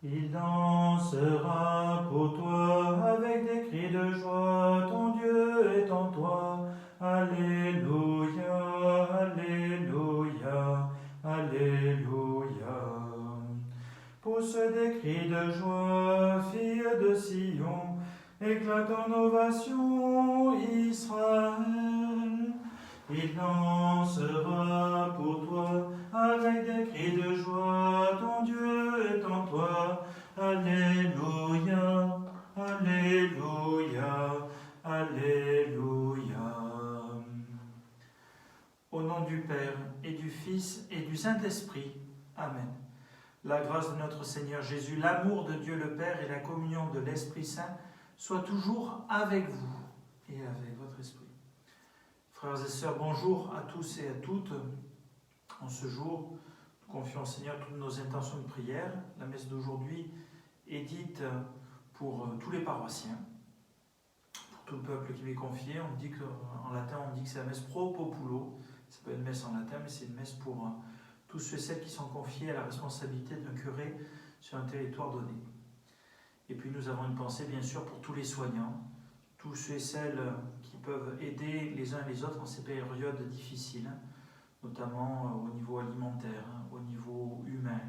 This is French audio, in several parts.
Il dansera pour toi avec des cris de joie, ton Dieu est en toi. Alléluia, Alléluia, Alléluia. Pousse des cris de joie, fille de Sion, éclate en ovation, Israël. Il dansera pour toi avec des cris de joie, ton Dieu est en toi. Alléluia, Alléluia, Alléluia. Au nom du Père et du Fils et du Saint-Esprit. Amen. La grâce de notre Seigneur Jésus, l'amour de Dieu le Père et la communion de l'Esprit Saint soient toujours avec vous et avec votre esprit. Frères et sœurs, bonjour à tous et à toutes. En ce jour, nous confions au Seigneur toutes nos intentions de prière. La messe d'aujourd'hui est dite pour tous les paroissiens, pour tout le peuple qui m'est confié. On dit en latin, on dit que c'est la messe pro populo. C'est pas une messe en latin, mais c'est une messe pour tous ceux et celles qui sont confiés à la responsabilité d'un curé sur un territoire donné. Et puis nous avons une pensée bien sûr pour tous les soignants, tous ceux et celles qui peuvent aider les uns et les autres en ces périodes difficiles, notamment au niveau alimentaire, au niveau humain,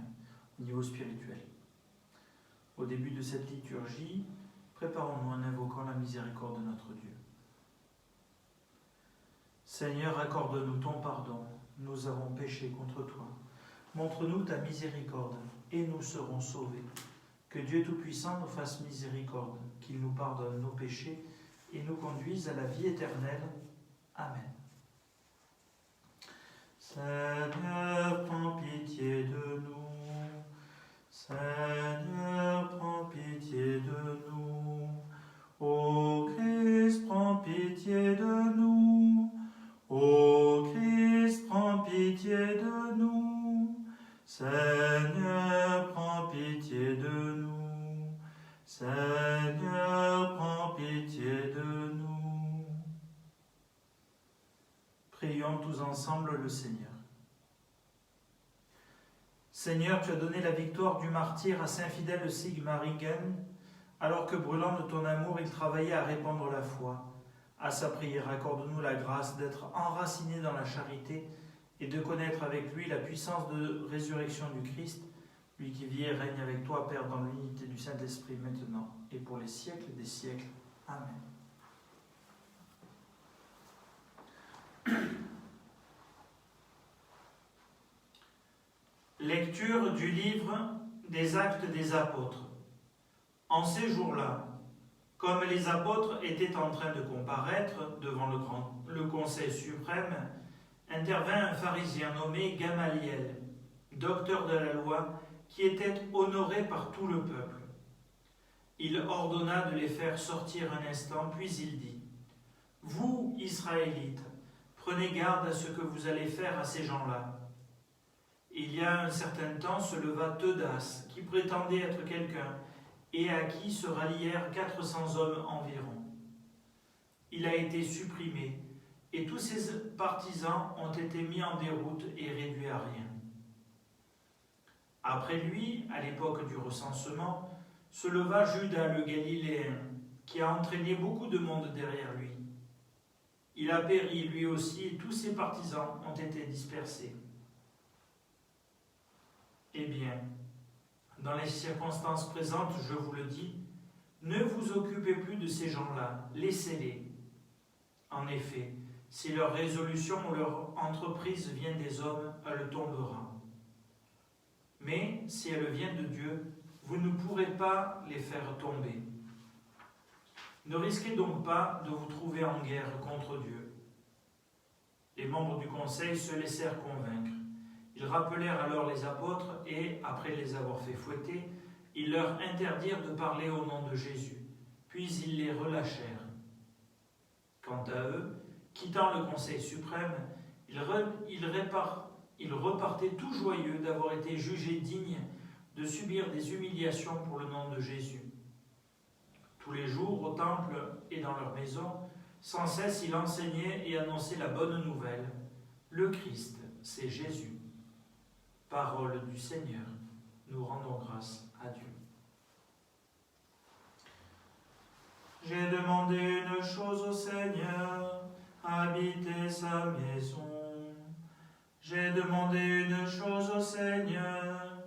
au niveau spirituel. Au début de cette liturgie, préparons-nous en invoquant la miséricorde de notre Dieu. Seigneur, accorde-nous ton pardon. Nous avons péché contre toi. Montre-nous ta miséricorde et nous serons sauvés. Que Dieu Tout-Puissant nous fasse miséricorde, qu'il nous pardonne nos péchés et nous conduise à la vie éternelle. Amen. Seigneur, prends pitié de nous. Seigneur, prends pitié de nous. Ô Christ, prends pitié de nous. Ô Christ, prends pitié de nous. Seigneur, prends pitié de nous. Seigneur, prends pitié de nous. Prions tous ensemble le Seigneur. Seigneur, tu as donné la victoire du martyr à saint fidèle Sigmaringen, alors que brûlant de ton amour, il travaillait à répandre la foi. À sa prière, accorde-nous la grâce d'être enracinés dans la charité et de connaître avec lui la puissance de résurrection du Christ, lui qui vit et règne avec toi, Père, dans l'unité du Saint-Esprit, maintenant et pour les siècles des siècles. Amen. Lecture du livre des Actes des Apôtres. En ces jours-là, comme les apôtres étaient en train de comparaître devant le Conseil suprême, intervint un pharisien nommé Gamaliel, docteur de la loi, qui était honoré par tout le peuple. Il ordonna de les faire sortir un instant, puis il dit : « Vous, Israélites, prenez garde à ce que vous allez faire à ces gens-là. Il y a un certain temps se leva Teudas, qui prétendait être quelqu'un, et à qui se rallièrent 400 hommes environ. Il a été supprimé, et tous ses partisans ont été mis en déroute et réduits à rien. Après lui, à l'époque du recensement, se leva Judas le Galiléen, qui a entraîné beaucoup de monde derrière lui. Il a péri lui aussi, et tous ses partisans ont été dispersés. Eh bien, dans les circonstances présentes, je vous le dis, ne vous occupez plus de ces gens-là, laissez-les. En effet, si leur résolution ou leur entreprise vient des hommes, elle tombera. Mais si elle vient de Dieu, vous ne pourrez pas les faire tomber. Ne risquez donc pas de vous trouver en guerre contre Dieu. Les membres du conseil se laissèrent convaincre. Ils rappelèrent alors les apôtres et, après les avoir fait fouetter, ils leur interdirent de parler au nom de Jésus. Puis ils les relâchèrent. Quant à eux, quittant le Conseil suprême, ils repartaient tout joyeux d'avoir été jugés dignes de subir des humiliations pour le nom de Jésus. Tous les jours, au temple et dans leur maison, sans cesse il enseignait et annonçait la bonne nouvelle. Le Christ, c'est Jésus. Parole du Seigneur, nous rendons grâce à Dieu. J'ai demandé une chose au Seigneur, habiter sa maison. J'ai demandé une chose au Seigneur,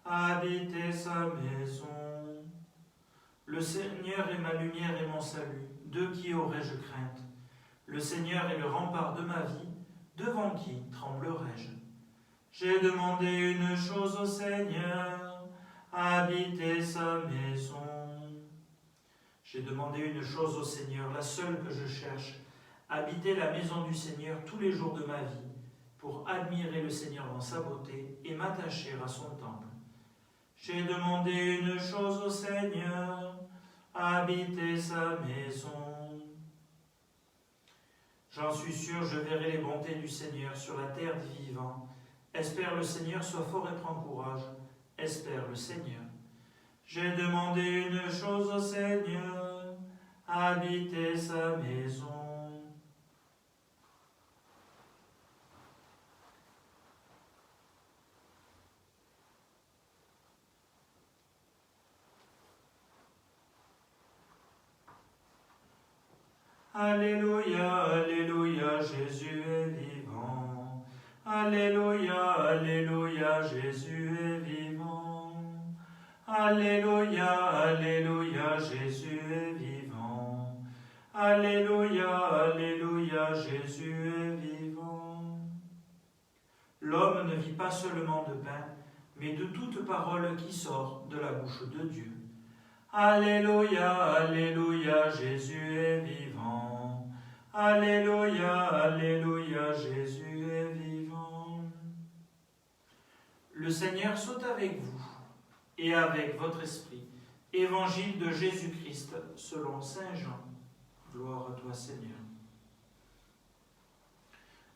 habiter sa maison. Le Seigneur est ma lumière et mon salut, de qui aurais-je crainte? Le Seigneur est le rempart de ma vie, devant qui tremblerai-je? J'ai demandé une chose au Seigneur, habiter sa maison. J'ai demandé une chose au Seigneur, la seule que je cherche, habiter la maison du Seigneur tous les jours de ma vie, pour admirer le Seigneur dans sa beauté et m'attacher à son temple. J'ai demandé une chose au Seigneur, habiter sa maison. J'en suis sûr, je verrai les bontés du Seigneur sur la terre des vivants. Espère le Seigneur, sois fort et prends courage. Espère le Seigneur. J'ai demandé une chose au Seigneur, habiter sa maison. Alléluia, Alléluia, Jésus est vivant. Alléluia, Alléluia, Jésus est vivant. Alléluia, Alléluia, Jésus est vivant. Alléluia, Alléluia, Jésus est vivant. L'homme ne vit pas seulement de pain, mais de toute parole qui sort de la bouche de Dieu. Alléluia, Alléluia, Jésus est vivant. Alléluia, Alléluia, Jésus est vivant. Le Seigneur soit avec vous et avec votre esprit. Évangile de Jésus-Christ selon saint Jean. Gloire à toi, Seigneur.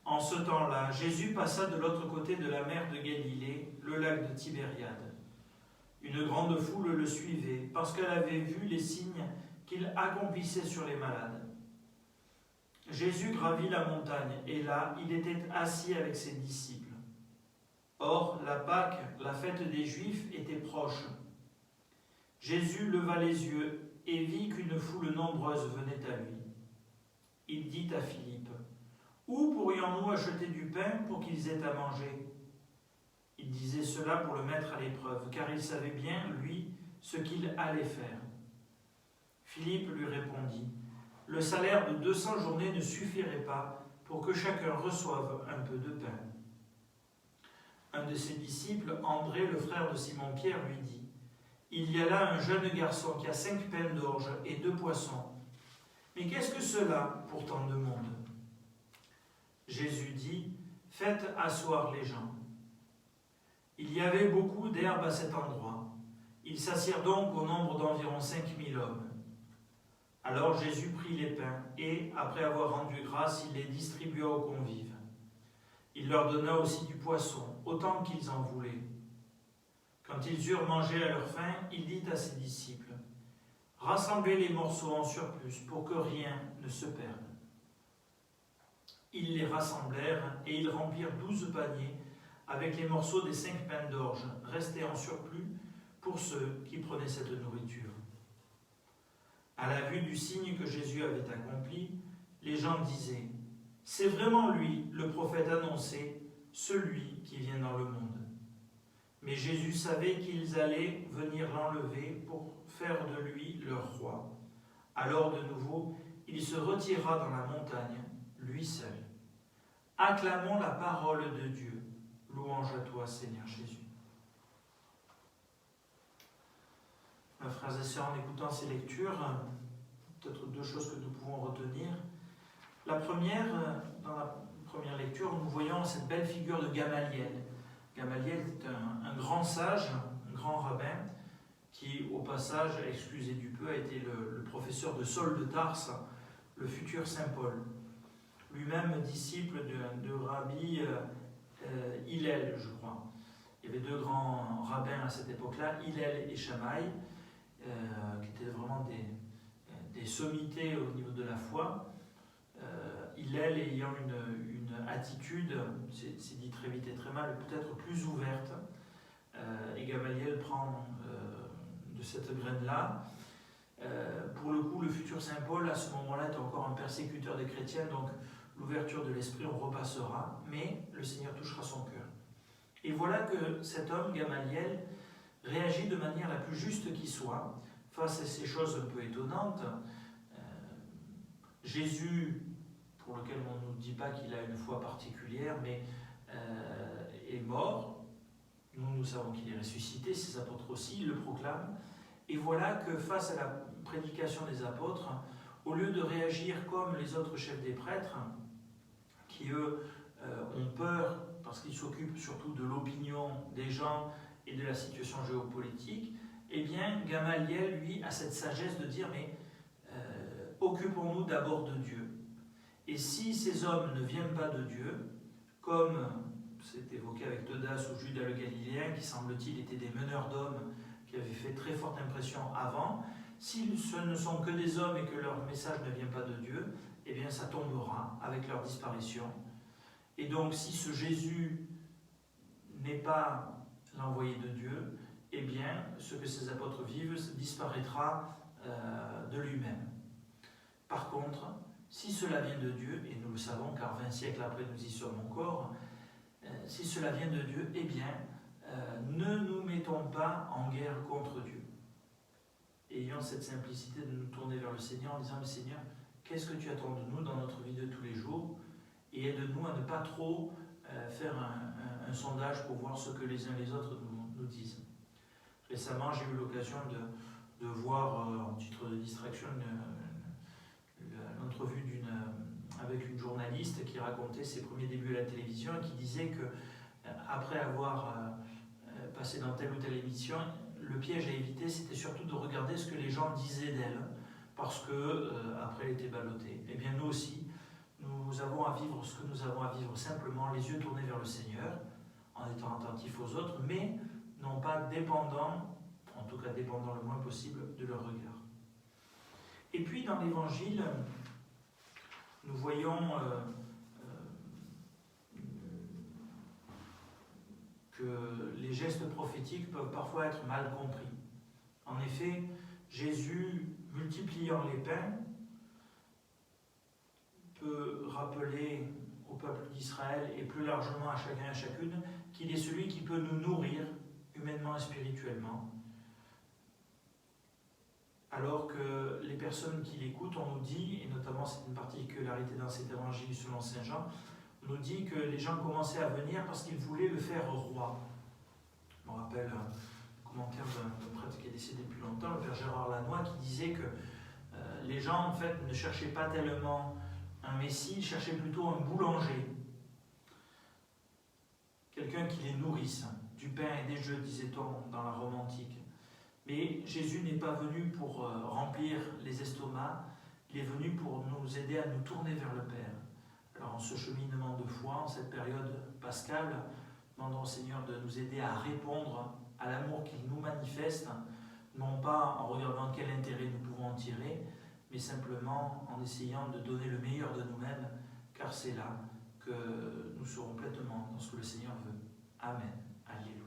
En ce temps-là, Jésus passa de l'autre côté de la mer de Galilée, le lac de Tibériade. Une grande foule le suivait, parce qu'elle avait vu les signes qu'il accomplissait sur les malades. Jésus gravit la montagne, et là, il était assis avec ses disciples. Or, la Pâque, la fête des Juifs, était proche. Jésus leva les yeux et vit qu'une foule nombreuse venait à lui. Il dit à Philippe, « Où pourrions-nous acheter du pain pour qu'ils aient à manger ?» Il disait cela pour le mettre à l'épreuve, car il savait bien, lui, ce qu'il allait faire. Philippe lui répondit, « Le salaire de 200 journées ne suffirait pas pour que chacun reçoive un peu de pain. » Un de ses disciples, André, le frère de Simon-Pierre, lui dit, « Il y a là un jeune garçon qui a 5 pains d'orge et 2 poissons. Mais qu'est-ce que cela pour tant de monde ?» Jésus dit, « Faites asseoir les gens. » Il y avait beaucoup d'herbe à cet endroit. Ils s'assirent donc au nombre d'environ 5000 hommes. Alors Jésus prit les pains et, après avoir rendu grâce, il les distribua aux convives. Il leur donna aussi du poisson, autant qu'ils en voulaient. Quand ils eurent mangé à leur faim, il dit à ses disciples, « Rassemblez les morceaux en surplus pour que rien ne se perde. » Ils les rassemblèrent et ils remplirent 12 paniers avec les morceaux des 5 pains d'orge restés en surplus pour ceux qui prenaient cette nourriture. À la vue du signe que Jésus avait accompli, les gens disaient, « C'est vraiment lui, le prophète annoncé, celui qui vient dans le monde. » Mais Jésus savait qu'ils allaient venir l'enlever pour faire de lui leur roi. Alors de nouveau, il se retira dans la montagne, lui seul. Acclamons la parole de Dieu. Louange à toi, Seigneur Jésus. Mes frères et sœurs, en écoutant ces lectures, peut-être 2 choses que nous pouvons retenir. La première, dans la première lecture, nous voyons cette belle figure de Gamaliel. Gamaliel est un grand sage, un grand rabbin, qui, au passage, excusez du peu, a été le professeur de Saul de Tarse, le futur Saint Paul. Lui-même disciple de Rabbi Hillel, je crois. Il y avait 2 grands rabbins à cette époque-là, Hillel et Shammai, qui étaient vraiment des sommités au niveau de la foi. Hillel ayant une attitude, c'est dit très vite et très mal, peut-être plus ouverte, et Gamaliel prend de cette graine-là. Pour le coup, le futur Saint Paul, à ce moment-là, est encore un persécuteur des chrétiens, donc l'ouverture de l'esprit, on repassera, mais le Seigneur touchera son cœur. Et voilà que cet homme, Gamaliel, réagit de manière la plus juste qui soit face à ces choses un peu étonnantes. Jésus, pour lequel on ne nous dit pas qu'il a une foi particulière, mais est mort. Nous savons qu'il est ressuscité, ses apôtres aussi le proclament. Et voilà que face à la prédication des apôtres, au lieu de réagir comme les autres chefs des prêtres, qui eux ont peur parce qu'ils s'occupent surtout de l'opinion des gens et de la situation géopolitique, eh bien Gamaliel, lui, a cette sagesse de dire mais occupons-nous d'abord de Dieu. Et si ces hommes ne viennent pas de Dieu, comme c'est évoqué avec Teudas ou Judas le Galiléen, qui semble-t-il étaient des meneurs d'hommes qui avaient fait très forte impression avant, si ce ne sont que des hommes et que leur message ne vient pas de Dieu, eh bien ça tombera avec leur disparition. Et donc si ce Jésus n'est pas l'envoyé de Dieu, eh bien ce que ces apôtres vivent disparaîtra de lui-même. Par contre, si cela vient de Dieu, et nous le savons car 20 siècles après nous y sommes encore, si cela vient de Dieu, eh bien ne nous mettons pas en guerre contre Dieu. Ayant cette simplicité de nous tourner vers le Seigneur en disant « Mais Seigneur, qu'est-ce que tu attends de nous dans notre vie de tous les jours ?» Et aide-nous à ne pas trop faire un sondage pour voir ce que les uns et les autres nous disent. Récemment, j'ai eu l'occasion de voir, en titre de distraction, l'entrevue avec une journaliste qui racontait ses premiers débuts à la télévision et qui disait que après avoir passé dans telle ou telle émission, le piège à éviter, c'était surtout de regarder ce que les gens disaient d'elle, parce que après elle était ballottée. Eh bien nous aussi, nous avons à vivre ce que nous avons à vivre simplement, les yeux tournés vers le Seigneur, en étant attentifs aux autres, mais non pas dépendant, en tout cas dépendant le moins possible de leur regard. Et puis dans l'Évangile, nous voyons que les gestes prophétiques peuvent parfois être mal compris. En effet, Jésus, multipliant les pains, peut rappeler au peuple d'Israël et plus largement à chacun et à chacune qu'il est celui qui peut nous nourrir humainement et spirituellement. Alors que les personnes qui l'écoutent, on nous dit, et notamment c'est une particularité dans cet évangile selon Saint Jean, on nous dit que les gens commençaient à venir parce qu'ils voulaient le faire roi. Je me rappelle un commentaire d'un prêtre qui est décédé depuis longtemps, le père Gérard Lannoy, qui disait que les gens en fait ne cherchaient pas tellement un messie, ils cherchaient plutôt un boulanger. Quelqu'un qui les nourrisse, du pain et des jeux, disait-on dans la Rome antique. Mais Jésus n'est pas venu pour remplir les estomacs, il est venu pour nous aider à nous tourner vers le Père. Alors en ce cheminement de foi, en cette période pascale, demandons au Seigneur de nous aider à répondre à l'amour qu'il nous manifeste, non pas en regardant quel intérêt nous pouvons en tirer, mais simplement en essayant de donner le meilleur de nous-mêmes, car c'est là que nous serons pleinement dans ce que le Seigneur veut. Amen. Alléluia.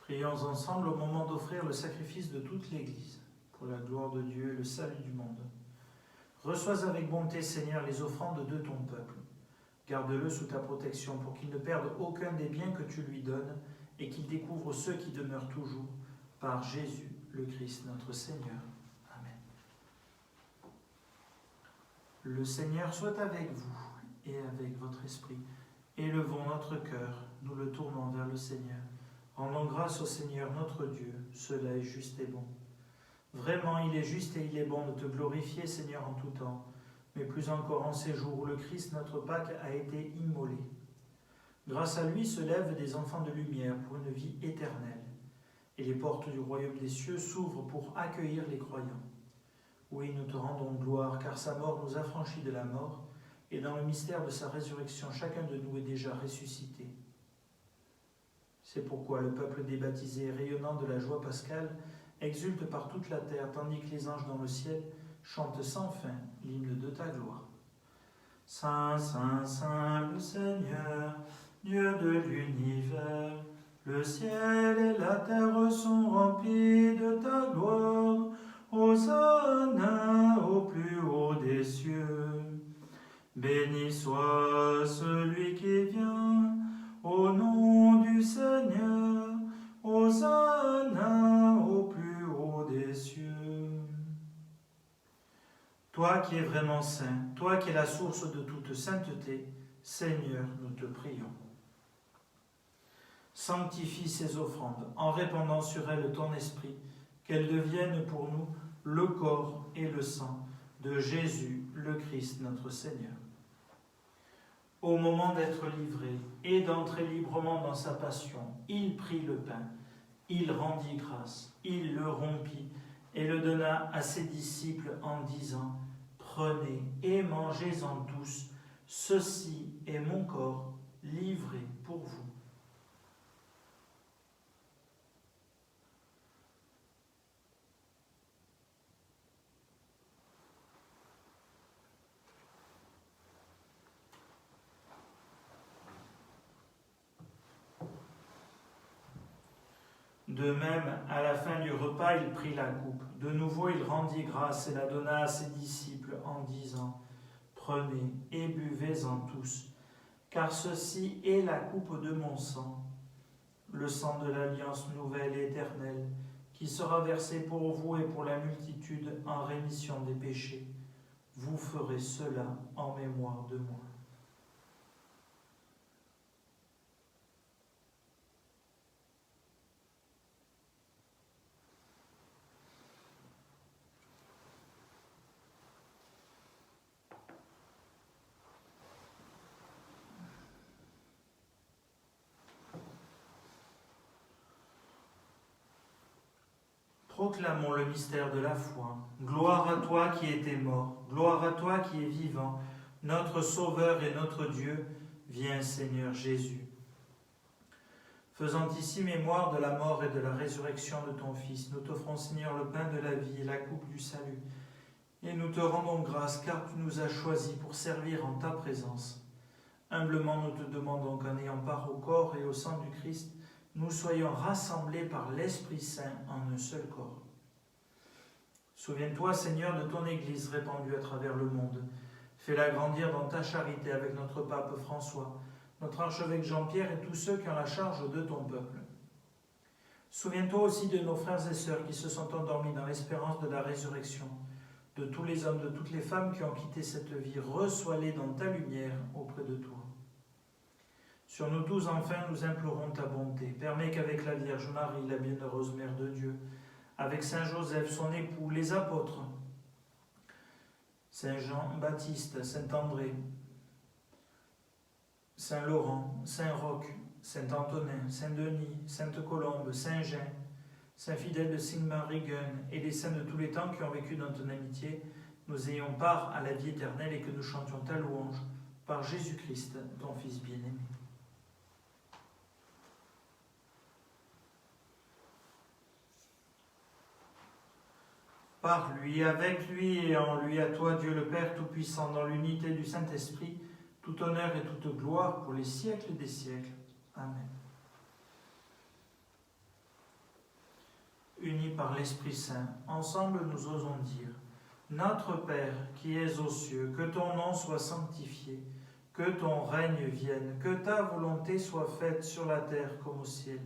Prions ensemble au moment d'offrir le sacrifice de toute l'Église, pour la gloire de Dieu et le salut du monde. Reçois avec bonté, Seigneur, les offrandes de ton peuple. Garde-le sous ta protection pour qu'il ne perde aucun des biens que tu lui donnes et qu'il découvre ceux qui demeurent toujours, par Jésus le Christ notre Seigneur. Amen. Le Seigneur soit avec vous et avec votre esprit. Élevons notre cœur, nous le tournons vers le Seigneur. Rendons grâce au Seigneur notre Dieu, cela est juste et bon. Vraiment, il est juste et il est bon de te glorifier, Seigneur, en tout temps, mais plus encore en ces jours où le Christ, notre Pâque, a été immolé. Grâce à lui se lèvent des enfants de lumière pour une vie éternelle, et les portes du royaume des cieux s'ouvrent pour accueillir les croyants. Oui, nous te rendons gloire, car sa mort nous a franchis de la mort, et dans le mystère de sa résurrection, chacun de nous est déjà ressuscité. C'est pourquoi le peuple des baptisés, rayonnant de la joie pascale, exulte par toute la terre, tandis que les anges dans le ciel chantent sans fin l'hymne de ta gloire. Saint, Saint, Saint, le Seigneur, Dieu de l'univers, le ciel et la terre sont remplis de ta gloire. Hosanna au plus haut des cieux. Béni soit celui qui vient au nom du Seigneur. Hosanna au plus haut des cieux. Toi qui es vraiment saint, toi qui es la source de toute sainteté, Seigneur, nous te prions. Sanctifie ces offrandes en répandant sur elles ton esprit, qu'elles deviennent pour nous le corps et le sang de Jésus, le Christ, notre Seigneur. Au moment d'être livré et d'entrer librement dans sa passion, il prit le pain, il rendit grâce, il le rompit et le donna à ses disciples en disant : Prenez et mangez-en tous, ceci est mon corps livré pour vous. De même, à la fin du repas, il prit la coupe. De nouveau, il rendit grâce et la donna à ses disciples en disant : Prenez et buvez-en tous, car ceci est la coupe de mon sang, le sang de l'alliance nouvelle et éternelle, qui sera versé pour vous et pour la multitude en rémission des péchés. Vous ferez cela en mémoire de moi. Proclamons le mystère de la foi. Gloire à toi qui étais mort, gloire à toi qui es vivant, notre Sauveur et notre Dieu, viens Seigneur Jésus. Faisant ici mémoire de la mort et de la résurrection de ton Fils, nous t'offrons Seigneur le pain de la vie et la coupe du salut. Et nous te rendons grâce car tu nous as choisis pour servir en ta présence. Humblement nous te demandons qu'en ayant part au corps et au sang du Christ, nous soyons rassemblés par l'Esprit Saint en un seul corps. Souviens-toi, Seigneur, de ton Église répandue à travers le monde. Fais-la grandir dans ta charité avec notre pape François, notre archevêque Jean-Pierre et tous ceux qui ont la charge de ton peuple. Souviens-toi aussi de nos frères et sœurs qui se sont endormis dans l'espérance de la résurrection, de tous les hommes, de toutes les femmes qui ont quitté cette vie. Reçois-les dans ta lumière auprès de toi. Sur nous tous, enfin, nous implorons ta bonté. Permets qu'avec la Vierge Marie, la bienheureuse Mère de Dieu, avec Saint Joseph, son époux, les apôtres, Saint Jean-Baptiste, Saint André, Saint Laurent, Saint Roch, Saint Antonin, Saint Denis, Sainte Colombe, Saint Jean, Saint Fidèle de Sigmaringen et les saints de tous les temps qui ont vécu dans ton amitié, nous ayons part à la vie éternelle et que nous chantions ta louange par Jésus-Christ, ton Fils bien-aimé. Par lui, avec lui et en lui, à toi, Dieu le Père Tout-Puissant, dans l'unité du Saint-Esprit, tout honneur et toute gloire pour les siècles des siècles. Amen. unis par l'Esprit Saint, ensemble nous osons dire: Notre Père qui es aux cieux, que ton nom soit sanctifié, que ton règne vienne, que ta volonté soit faite sur la terre comme au ciel.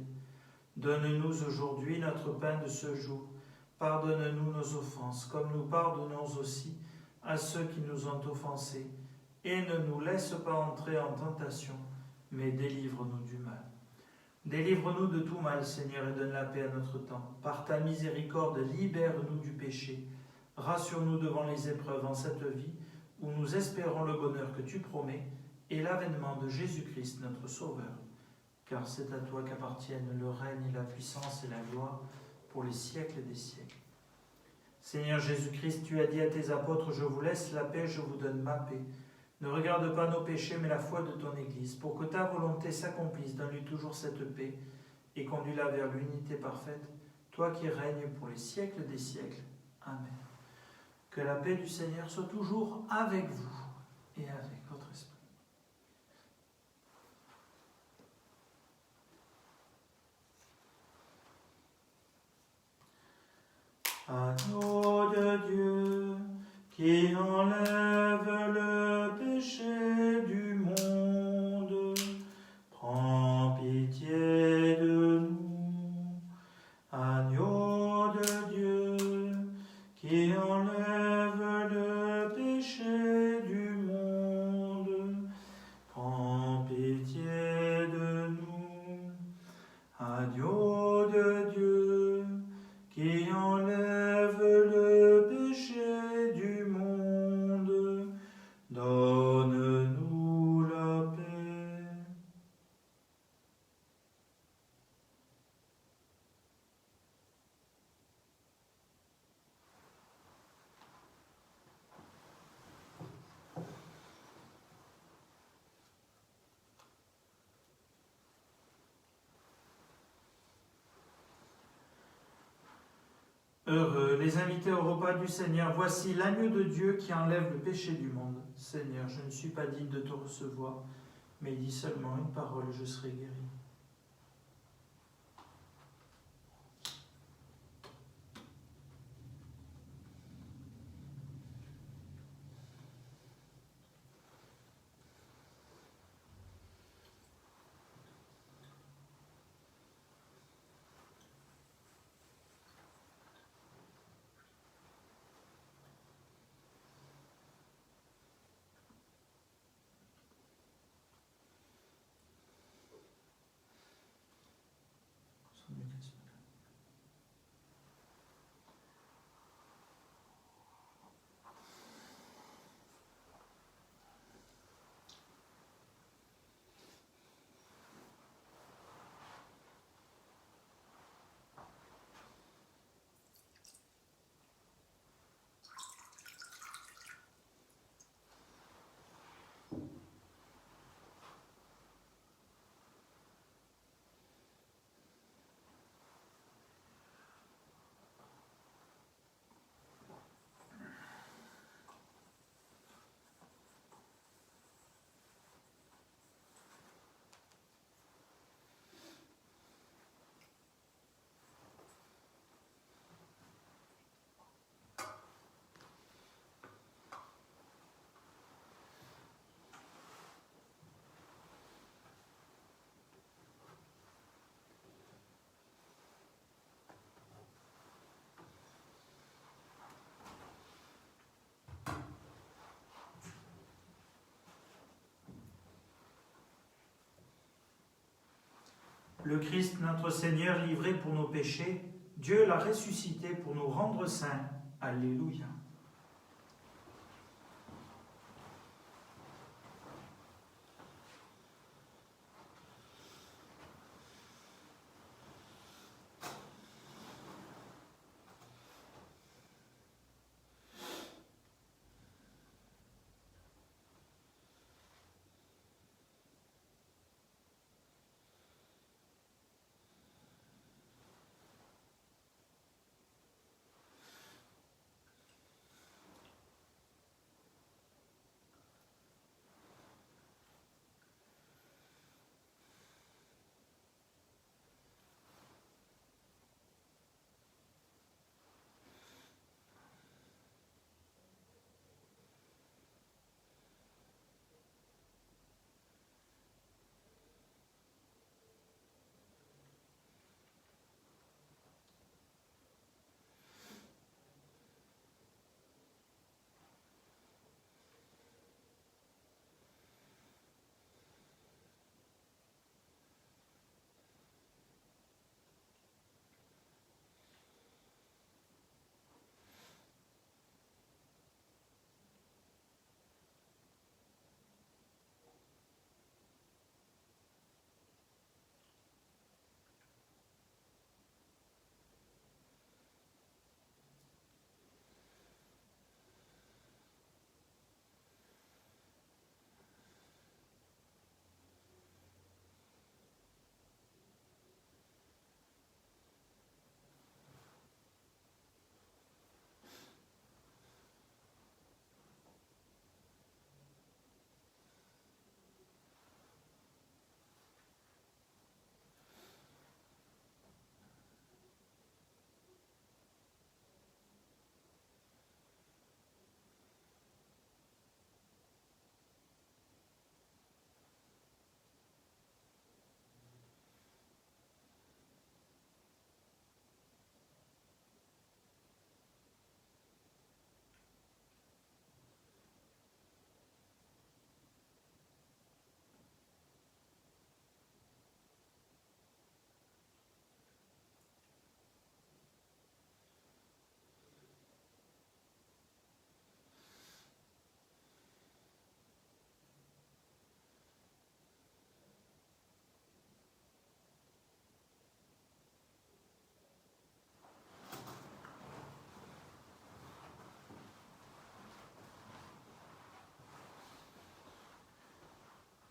Donne-nous aujourd'hui notre pain de ce jour. Pardonne-nous nos offenses, comme nous pardonnons aussi à ceux qui nous ont offensés. Et ne nous laisse pas entrer en tentation, mais délivre-nous du mal. Délivre-nous de tout mal, Seigneur, et donne la paix à notre temps. Par ta miséricorde, libère-nous du péché. Rassure-nous devant les épreuves en cette vie, où nous espérons le bonheur que tu promets et l'avènement de Jésus-Christ, notre Sauveur. Car c'est à toi qu'appartiennent le règne et la puissance et la gloire pour les siècles des siècles. Seigneur Jésus-Christ, tu as dit à tes apôtres: je vous laisse la paix, je vous donne ma paix. Ne regarde pas nos péchés, mais la foi de ton Église. Pour que ta volonté s'accomplisse, donne-lui toujours cette paix et conduis-la vers l'unité parfaite, toi qui règnes pour les siècles des siècles. Amen. Que la paix du Seigneur soit toujours avec vous et avec votre esprit. Agneau de Dieu, qui enlève le péché du monde, prends pitié de nous. Agneau de Dieu, qui enlève le péché du monde, prends pitié de nous. Agneau de Dieu, qui enlève le péché du monde, donne-nous la paix. Heureux les invités au repas du Seigneur. Voici l'agneau de Dieu qui enlève le péché du monde. Seigneur, je ne suis pas digne de te recevoir, mais dis seulement une parole, je serai guéri. Le Christ, notre Seigneur, livré pour nos péchés, Dieu l'a ressuscité pour nous rendre saints. Alléluia.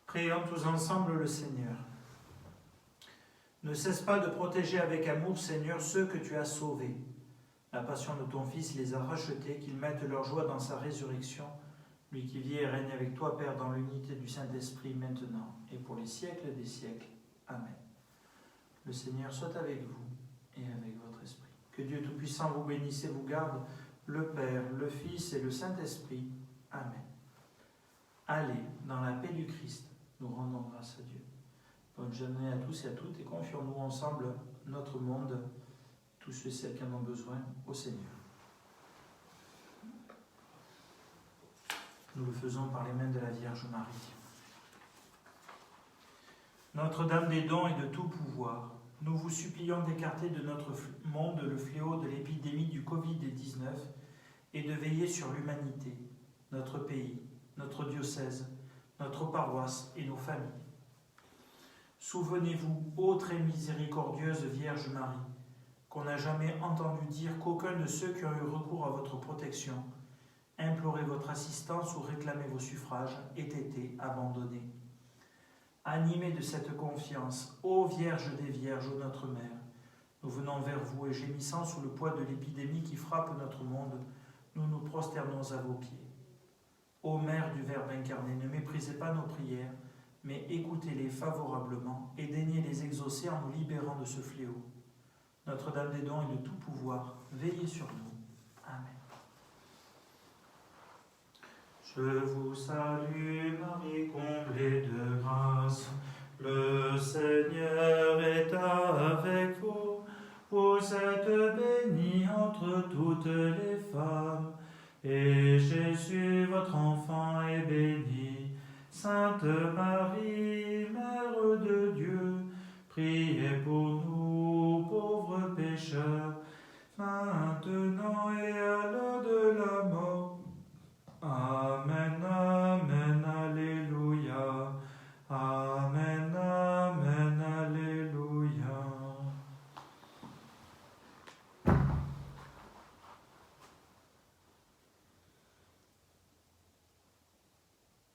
Prions tous ensemble le Seigneur. Ne cesse pas de protéger avec amour, Seigneur, ceux que tu as sauvés. La passion de ton Fils les a rachetés, qu'ils mettent leur joie dans sa résurrection, lui qui vit et règne avec toi, Père, dans l'unité du Saint-Esprit, maintenant et pour les siècles des siècles. Amen. Le Seigneur soit avec vous et avec votre esprit. Que Dieu Tout-Puissant vous bénisse et vous garde, le Père, le Fils et le Saint-Esprit. Amen. Allez, dans la paix du Christ, nous rendons grâce à Dieu. Bonne journée à tous et à toutes et confions-nous ensemble notre monde, tous ceux et celles qui en ont besoin, au Seigneur. Nous le faisons par les mains de la Vierge Marie. Notre-Dame des dons et de tout pouvoir, nous vous supplions d'écarter de notre monde le fléau de l'épidémie du Covid-19 et de veiller sur l'humanité, notre pays, notre diocèse, notre paroisse et nos familles. Souvenez-vous, ô très miséricordieuse Vierge Marie, qu'on n'a jamais entendu dire qu'aucun de ceux qui ont eu recours à votre protection, imploré votre assistance ou réclamé vos suffrages, ait été abandonné. Animés de cette confiance, ô Vierge des Vierges, ô notre Mère, nous venons vers vous et gémissant sous le poids de l'épidémie qui frappe notre monde, nous nous prosternons à vos pieds. Ô Mère du Verbe incarné, ne méprisez pas nos prières, mais écoutez-les favorablement et daignez les exaucer en nous libérant de ce fléau. Notre-Dame des dons et de tout pouvoir, veillez sur nous. Amen. Je vous salue, Marie, comblée de grâce. Le Seigneur est avec vous. Vous êtes bénie entre toutes les femmes, et Jésus, votre enfant, est béni. Sainte Marie, Mère de Dieu, priez pour nous, pauvres pécheurs, maintenant et à l'heure